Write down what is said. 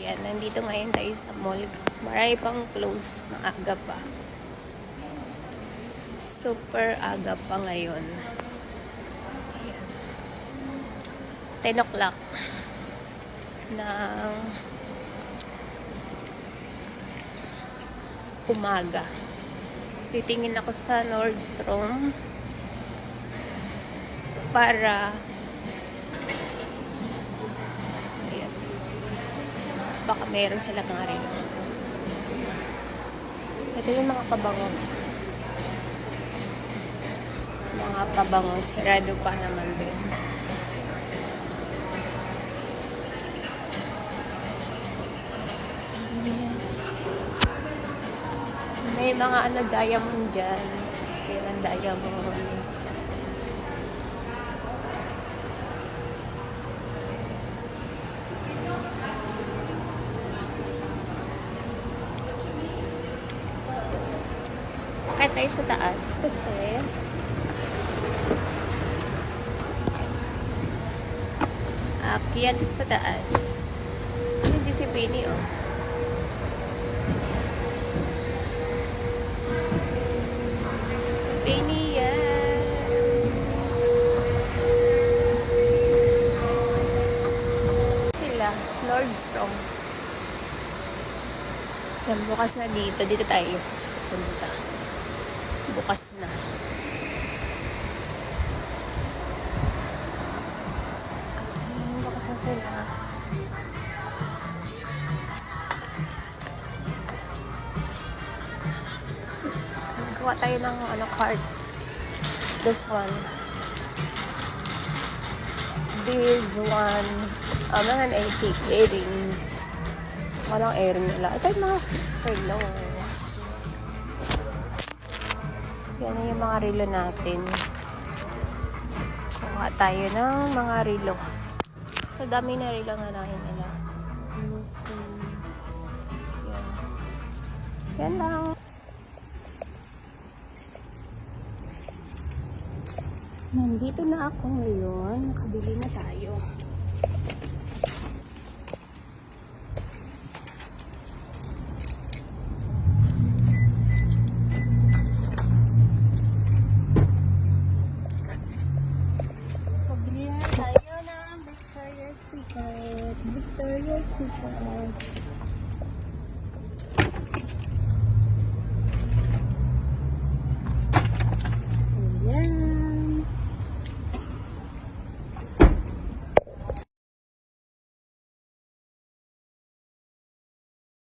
Ayan, nandito ngayon tayo sa mall. Marami pang close, maaga pa. Super aga pa ngayon. Ayan. 10 o'clock ng umaga. Titingin ako sa Nordstrom para ayan, baka meron sila mga rin. Ito yung mga pabango. Mga pabango, sirado pa naman din. May mga diamond dyan. Kailan diamond. Kaya tayo sa taas kasi akyat sa taas. Ano yung si Penny, oh. Si Penny yan. Sila, Nordstrom. Yan, bukas na dito. Dito tayo punta. Bukas na. Bukas na sila. Gawa tayo ng card. This one. Mga earring. Walang earring nila. Ito yung mga relo. Yan yung mga relo natin. Kuha tayo ng mga relo. So, dami na relo nga nahin nila. Yan lang. Nandito na ako ngayon. Nakabili na tayo.